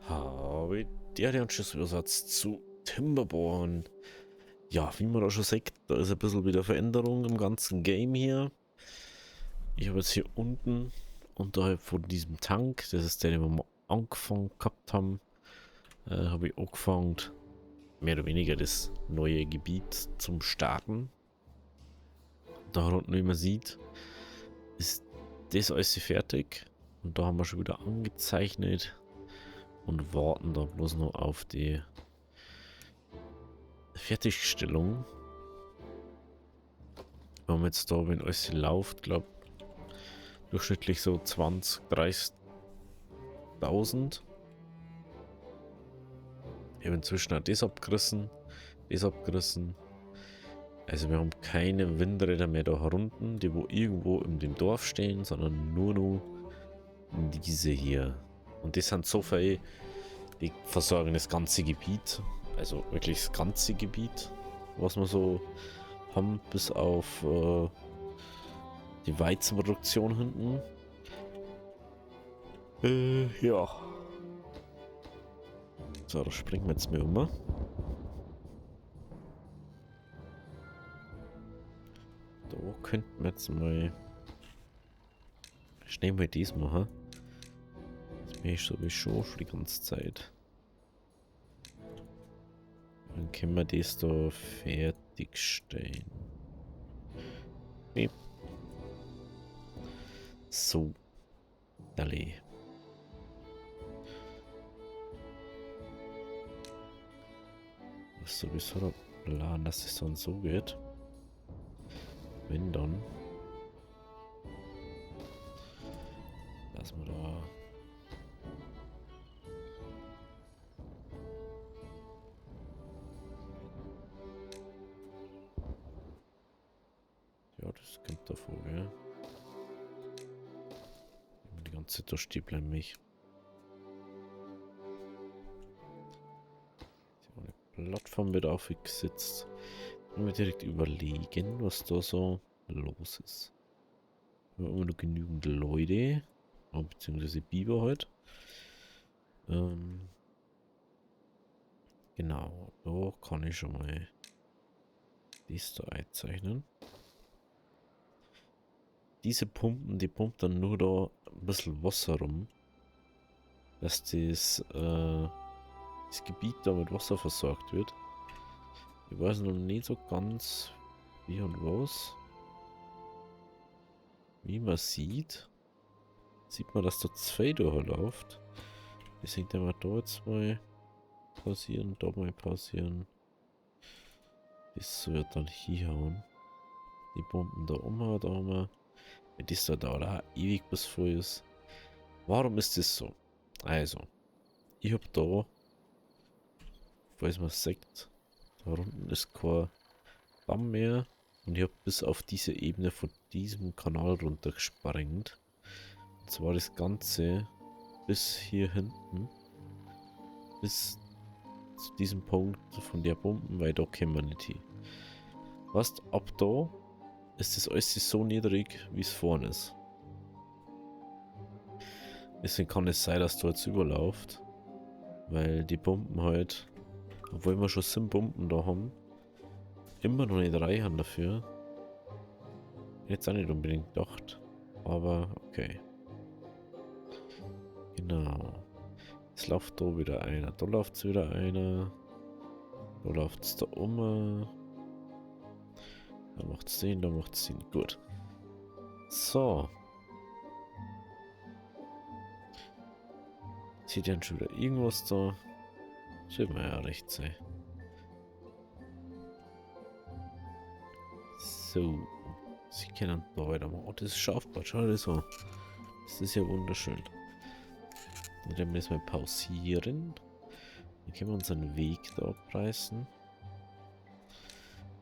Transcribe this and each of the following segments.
Habe der Anschlussübersatz zu Timberborn. Ja, wie man auch schon sagt, da ist ein bisschen wieder Veränderung im ganzen Game hier. Ich habe jetzt hier unten unterhalb von diesem Tank, das ist der, den wir mal angefangen gehabt haben, habe ich angefangen, mehr oder weniger das neue Gebiet zum Starten. Da unten, wie man sieht, ist das alles fertig. Und da haben wir schon wieder angezeichnet und warten da bloß noch auf die Fertigstellung. Wir haben jetzt da, wenn alles läuft, glaube durchschnittlich so 20.000, 30.000. Ich habe inzwischen auch das abgerissen, das abgerissen. Also wir haben keine Windräder mehr da herunten, die wo irgendwo in dem Dorf stehen, sondern nur noch diese hier. Und das sind so viele, die versorgen das ganze Gebiet. Also wirklich das ganze Gebiet, was wir so haben, bis auf die Weizenproduktion hinten. Ja. So, da springen wir jetzt mal um. Da könnten wir jetzt mal schnell mal das machen. Das bin ich sowieso schon die ganze Zeit. Dann können wir das da fertigstellen. Okay. So. Dalle. Das ist sowieso der Plan, dass es dann so geht. Wenn dann. Lass mal da. Ja, das kommt davor, gell? Die ganze Zeit da stehen bleiben mich. Eine Plattform wird aufgesetzt. Und wir direkt überlegen, was da so los ist. Wir haben immer noch genügend Leute. Beziehungsweise Biber halt. Genau, da kann ich schon mal das da einzeichnen. Diese Pumpen, die pumpt dann nur da ein bisschen Wasser rum. Dass das Gebiet da mit Wasser versorgt wird. Ich weiß noch nicht so ganz wie und was. Wie man sieht man, dass da zwei durchläuft. Deswegen werden wir da jetzt mal pausieren, da mal pausieren. Das wird dann hier hauen. Die Bomben da um, da haben. Wenn das da dauert auch ewig bis voll ist. Warum ist das so? Also, ich habe da, falls man sagt, da unten ist kein Damm mehr. Und ich habe bis auf diese Ebene von diesem Kanal runter gesprengt. Und zwar das Ganze bis hier hinten. Bis zu diesem Punkt von der Bomben, weil da können wir nicht hin. Was ab da ist das alles so niedrig, wie es vorne ist. Deswegen kann es sein, dass da jetzt überläuft. Weil die Bomben halt, obwohl wir schon 7 Bomben da haben, immer noch nicht reichen dafür. Jetzt auch nicht unbedingt gedacht. Aber okay. Genau. Jetzt läuft da wieder einer. Da läuft es wieder einer. Da läuft es da um. Da macht es den, da macht es den. Gut. So. Sieht denn schon wieder irgendwas da? Sollte man ja recht sein. So. Sie können da weitermachen. Oh, das ist schaffbar. Schau dir das an. Das ist ja wunderschön. Dann werden wir das mal pausieren. Dann können wir unseren Weg da abreißen.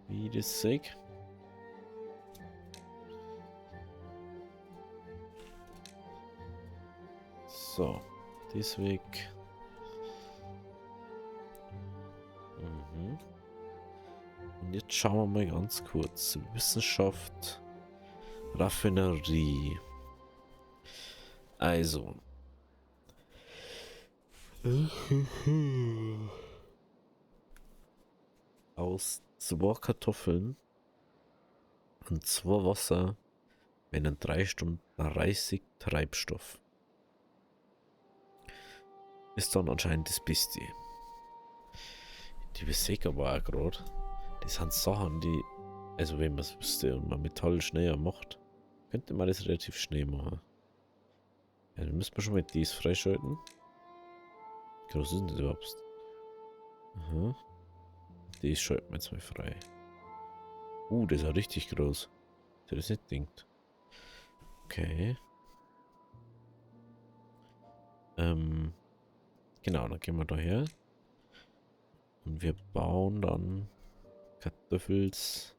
Wie das sehe. So. Das weg. Und jetzt schauen wir mal ganz kurz. Wissenschaft, Raffinerie. Also. Aus 2 Kartoffeln und 2 Wasser werden 3 Stunden 30 Treibstoff. Ist dann anscheinend das Beste. Die Besäger aber auch gerade. Das sind Sachen, die, also wenn man es wüsste und man Metall schneller macht, könnte man das relativ schnell machen. Ja, dann müssen wir schon mal das freischalten. Wie groß ist denn das überhaupt? Aha. Das schalten wir jetzt mal frei. Das ist ja richtig groß. Ich hätte das nicht gedacht. Okay. Genau, dann gehen wir da her. Und wir bauen dann Kartoffels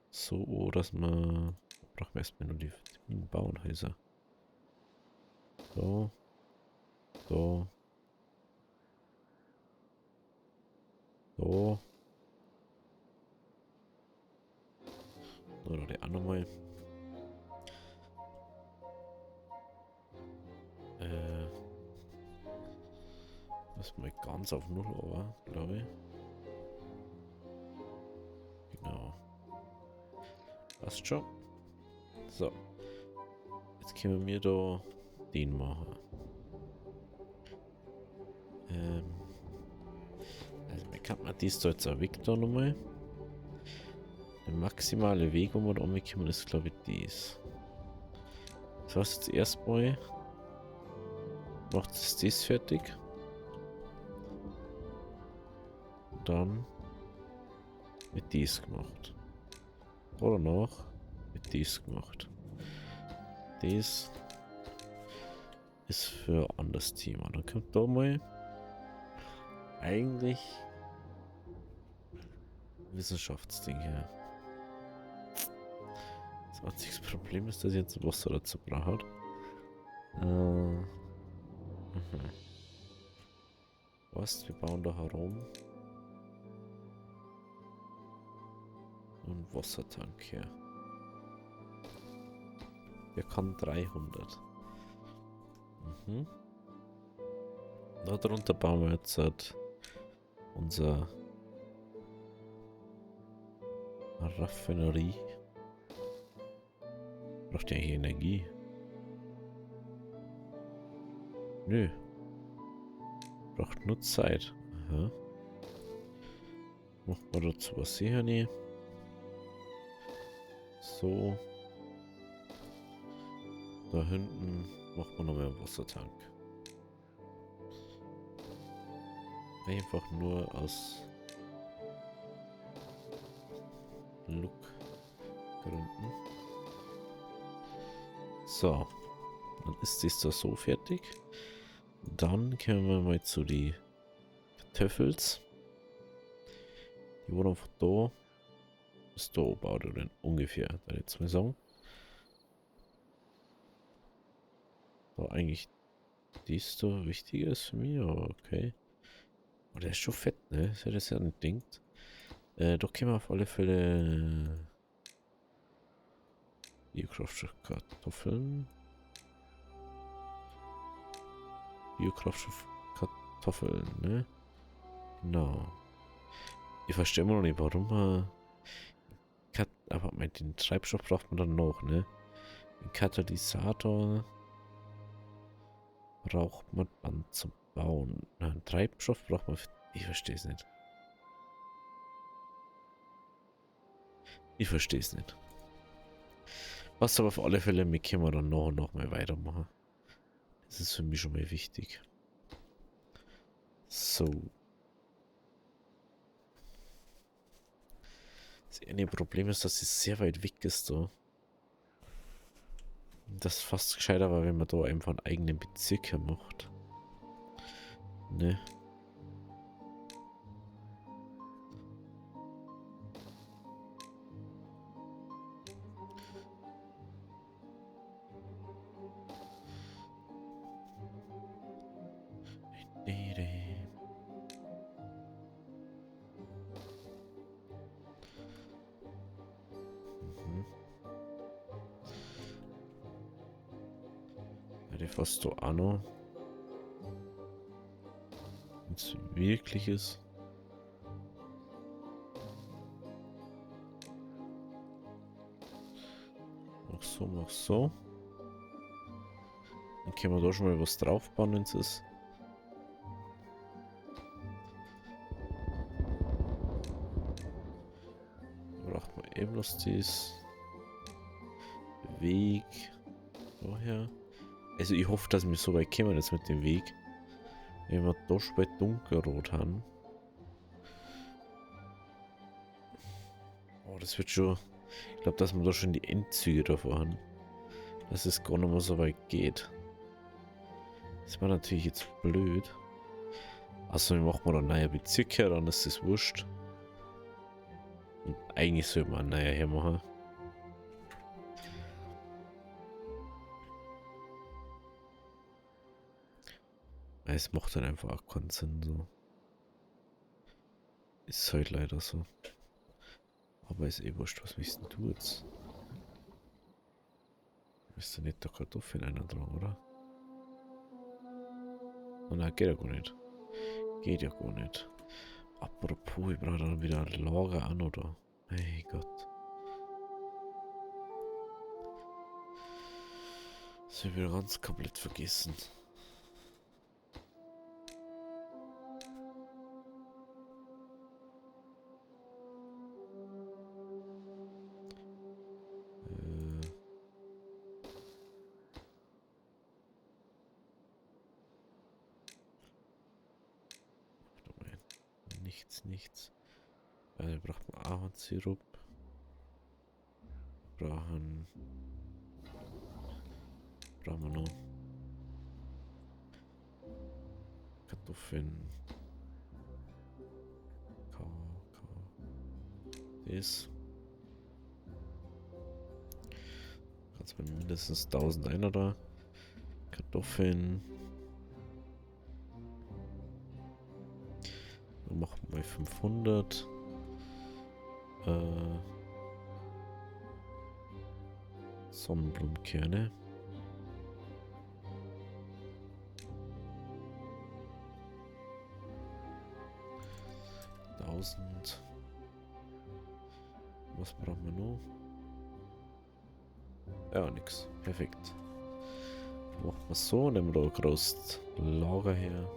so, dass man... Brauchen wir erstmal nur die Bauernhäuser. So. So. So. Oder die andere mal. Das mal ganz auf 0 aber, glaube ich. Genau. Passt schon. So. Jetzt können wir da den machen. Also man kann man dies da jetzt auch weg da nochmal. Der maximale Weg, wo wir da umkommen, ist glaube ich dies. Das heißt jetzt erstmal macht es das fertig. Und dann mit dies gemacht. Oder noch mit dies gemacht. Das ist für ein anderes Thema. Dann kommt da mal eigentlich Wissenschaftsding her. Das einzige Problem ist, dass ich jetzt Wasser dazu brauche. Was? Wir bauen da herum. Und Wassertank her. Der kann 300. Darunter bauen wir jetzt halt unser Raffinerie. Braucht ja hier Energie. Nö. Braucht nur Zeit. Aha. Machen wir dazu was sicher nicht. So. Da hinten macht man noch mehr einen Wassertank. Einfach nur aus Look-Gründen. So. Dann ist das da so fertig. Dann kommen wir mal zu die Kartoffels. Die wurden von da bis da gebaut, oder ungefähr, da jetzt mal sagen. Da eigentlich dies da wichtiger ist für mich, aber okay. Oh, der ist schon fett, ne? Das hätte ich ja nicht gedacht. Doch können wir auf alle Fälle Biokraftstoffkartoffeln. Biokraftstoffkartoffeln, ne? Genau. Ich verstehe immer noch nicht, warum man... Aber den Treibstoff braucht man dann noch, ne? Den Katalysator braucht man dann zum Bauen. Nein, Treibstoff braucht man... Ich verstehe es nicht. Ich verstehe es nicht. Was aber auf alle Fälle, wir können dann noch mal weitermachen. Das ist für mich schon mal wichtig. So. Das eine Problem ist, dass es sehr weit weg ist da. Das ist fast gescheiter war, wenn man da einfach einen eigenen Bezirk macht. Ne? Was du auch noch? Wenn's wirklich ist. Mach so, mach so. Dann können wir da schon mal was draufbauen, wenn es ist. Braucht man eben bloß das Weg daher. Also ich hoffe, dass wir so weit kommen jetzt mit dem Weg. Wenn wir da schon bei dunkelrot haben. Oh, das wird schon... Ich glaube, dass wir da schon die Endzüge davor haben. Dass es gar nicht mehr so weit geht. Das war natürlich jetzt blöd. Also, wir machen mal einen neuen Bezirk her, dann ist das wurscht. Und eigentlich sollte man einen neuen hermachen. Es macht dann einfach auch keinen Sinn so. Ist halt leider so. Aber ist eh wurscht, was willst denn du jetzt? Ist da nicht der Kartoffeln einer dran, oder? Oh nein, geht ja gar nicht. Geht ja gar nicht. Apropos, ich brauche dann wieder ein Lager an, oder? Mein Gott. Das habe ich wieder ganz komplett vergessen. Nichts. Braucht man Ahornsirup. Brauchen wir noch Kartoffeln. Das. Kannst man mindestens 1000 ein oder Kartoffeln. Dann machen wir mal 500. Sonnenblumenkerne. Was brauchen wir noch? Ja, nix. Perfekt. Machen wir so, nehmen wir da groß Lager her.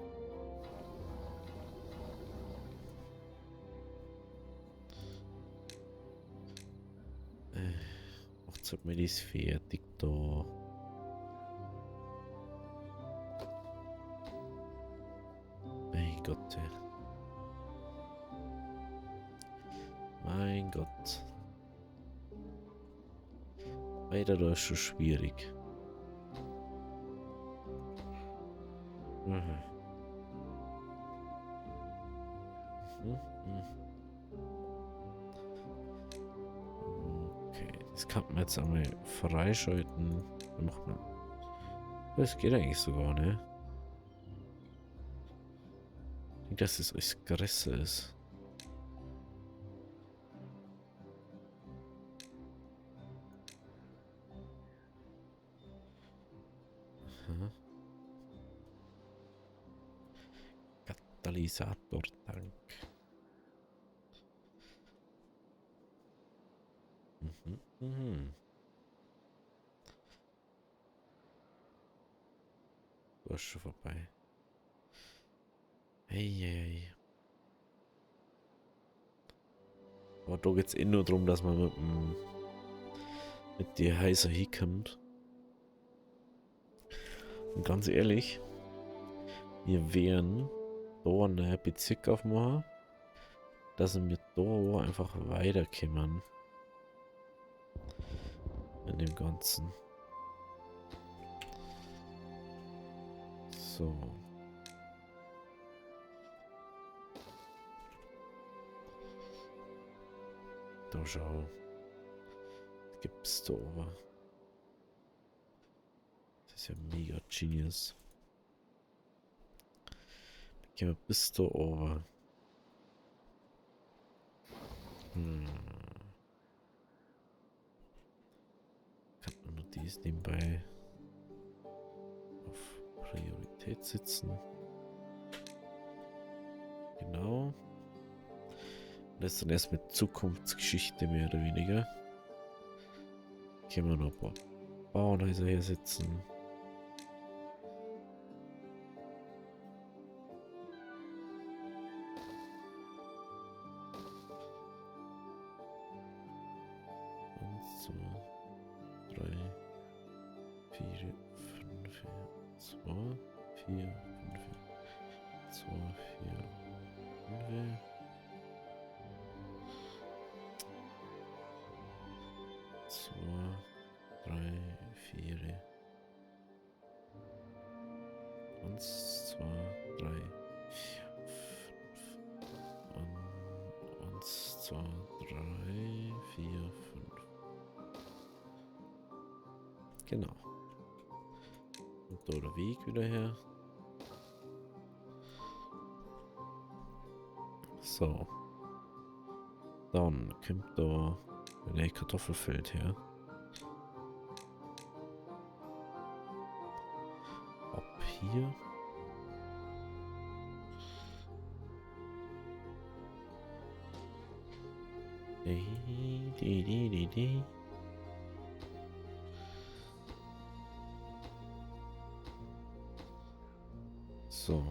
Macht halt mal das fertig da. Mein Gott, ey. Mein Gott. Weiter, da ist schon schwierig. Mhm. Okay, das kann man jetzt einmal freischalten. Dann macht man. Das geht eigentlich sogar, ne? Ich denke, dass das alles größer ist. Aha. Katalysatortank. Du ist schon vorbei. Hey. Aber da geht es eh nur darum, dass man mit der heißer hinkommt. Und ganz ehrlich, wir werden da einen Bezirk aufmachen, dass wir da einfach weiterkommen. In dem Ganzen. So. Da schau. Gibt's da aber. Das ist ja mega genius. Gehen wir bis da oben. Kann man nur dies nebenbei auf Priorität setzen. Genau. Das ist dann erst mit Zukunftsgeschichte mehr oder weniger. Können wir noch ein paar Bauernhäuser hier setzen. Eins, zwei, drei, vier, fünf, zwei, vier, fünf, zwei, vier, fünf. Zwei, drei, vier. Eins, zwei, drei, vier, fünf. Eins, zwei, drei, vier, fünf. Genau. Und da der Weg wieder her. So. Dann kommt da ein Kartoffelfeld her. Ab hier. So.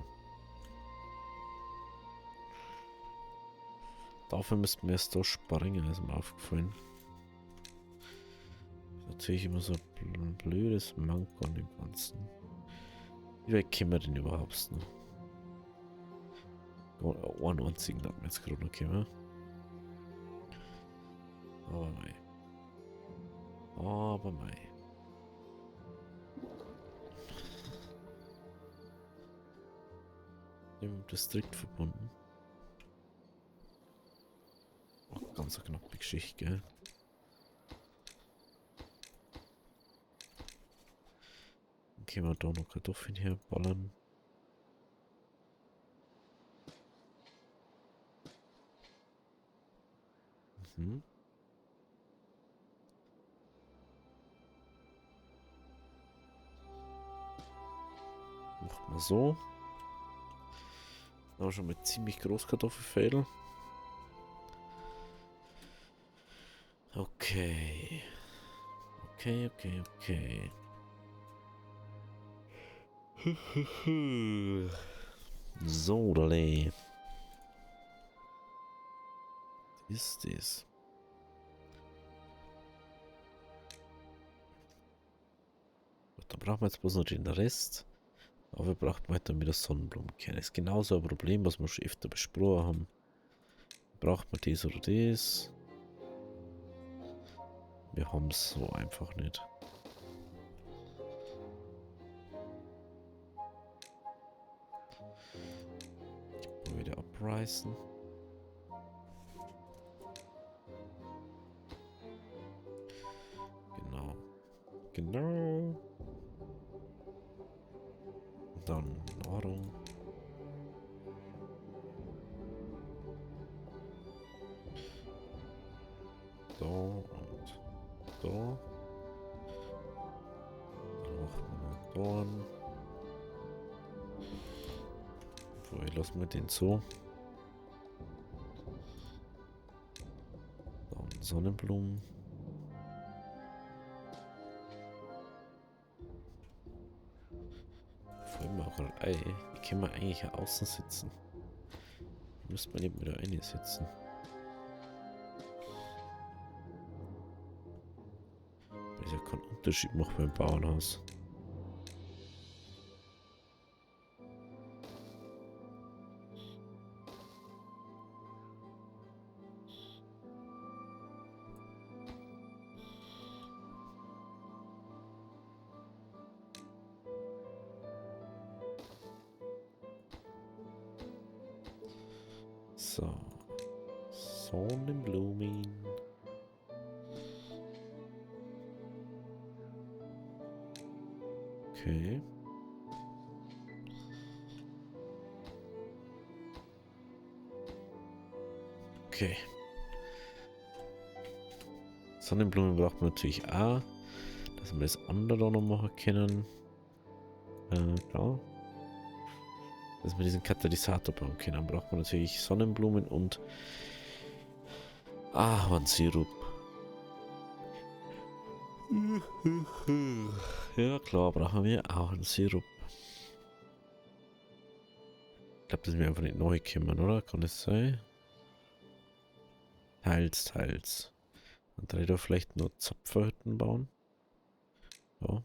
Dafür müssten wir erst da springen, ist mir aufgefallen. Natürlich immer so ein blödes Manko an dem Ganzen. Wie weit können wir denn überhaupt noch? Einen einzigen hat man jetzt gerade noch gekommen. Aber mei. Aber mei. Im Distrikt verbunden. Oh, ganz eine knappe Geschichte, gell? Dann können wir da noch Kartoffeln herballern. Mhm. Macht man so. Auch schon mit ziemlich groß Kartoffelfädel. Okay. Okay. So, Dale. Ist das? Da brauchen wir jetzt bloß noch den Rest. Aber wir brauchen weiter wieder Sonnenblumenkerne. Ist genauso ein Problem, was wir schon öfter besprochen haben. Braucht man das oder das? Wir haben es so einfach nicht. Mal wieder abreißen. Genau. Dann Nahrung. Da und da. Dann machen wir noch Dorn. Vorher lassen wir den so. Dann Sonnenblumen. Vor allem auch ein Ei. Die können wir eigentlich außen sitzen. Die müsste man eben wieder einsetzen. Weil es ja keinen Unterschied macht beim Bauernhaus. So. Sonnenblumen. Okay. Okay. Sonnenblumen braucht man natürlich auch, dass wir das andere auch noch machen können. Klar. dass wir diesen Katalysator bauen können. Dann braucht man natürlich Sonnenblumen und Ahornsirup. Ja klar, brauchen wir Ahornsirup. Ich glaube, das sind wir einfach nicht neu gekommen, oder? Kann das sein? Teils. Und dann da vielleicht nur Zapferhütten bauen. Ja.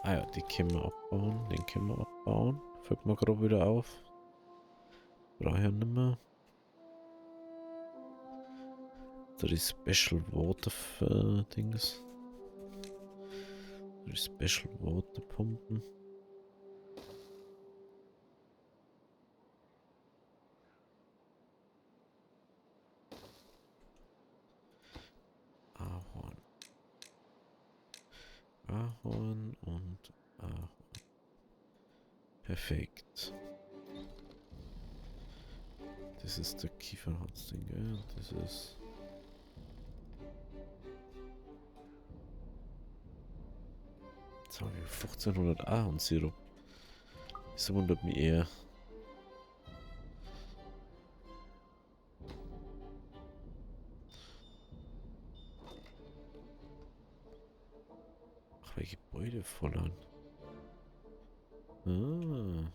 Ah ja, die können wir abbauen. Den können wir abbauen. Fällt mir gerade wieder auf. Brauche ich ja nicht mehr. Da die Special Water Dings. Die Special Water Pumpen. Ahorn und Ahorn. Perfekt. Das ist der Kiefernholzding, gell? Das ist... Jetzt haben wir 1500 Ahornsirup. Das wundert mich eher. Ach, weil Gebäude voll an. Ah.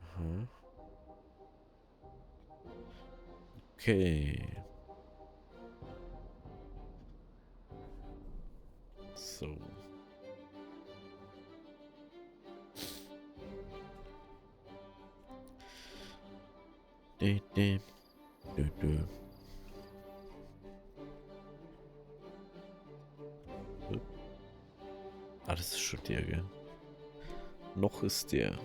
Aha. Okay. So. Dö. Ah, das ist schon der, gell? Noch ist der.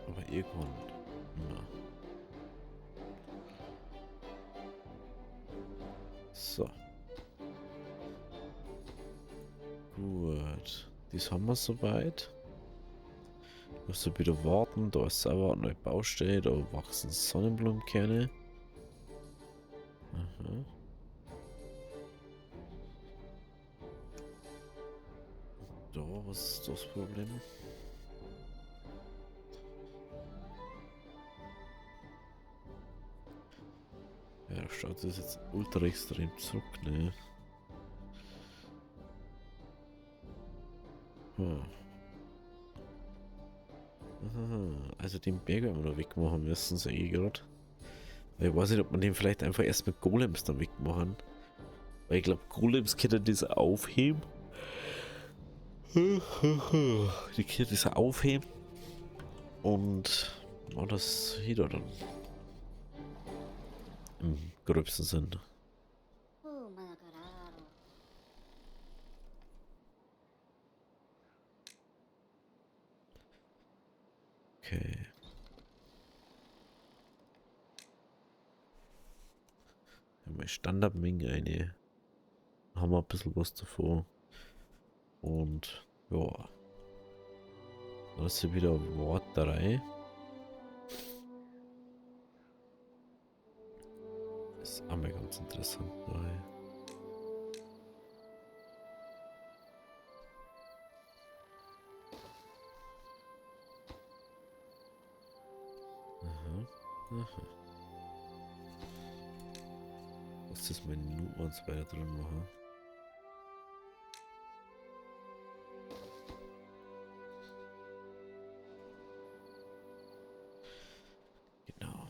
Aber irgendwann. Na. So. Gut. Das haben wir soweit. Musst du wieder warten. Da ist sauber eine neue Baustelle. Da wachsen Sonnenblumenkerne. Aha. Da, was ist das Problem? Ja, da schaut das jetzt ultra extrem zurück, ne? Aha, also den Berg werden wir noch wegmachen müssen, sage ich gerade. Weil ich weiß nicht, ob man den vielleicht einfach erst mit Golems dann wegmachen. Weil ich glaube, Golems können das aufheben. Die können das aufheben. Und oh, das hier dann im gröbsten Sinn. Okay. Ja, meine Standardmenge eine. Haben wir ein bisschen was davor. Und ja. Dann ist hier wieder Warterei. Ist auch mal ganz interessant. Nein. Aha. Was ist mein Nuance weiter drin machen? Genau.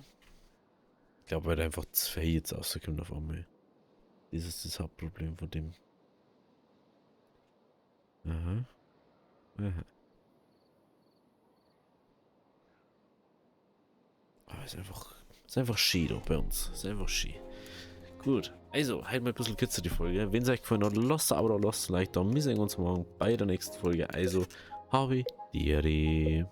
Ich glaube, weil einfach 2 jetzt rauskommen auf einmal. Das ist das Hauptproblem von dem. Aha. Aber ist einfach schön da bei uns. Ist einfach schön. Gut, also, halt mal ein bisschen kürzer die Folge. Wenn es euch gefallen hat, lasst ein Abo da, lasst ein Like da. Wir sehen uns morgen bei der nächsten Folge. Also, habe die Ehre.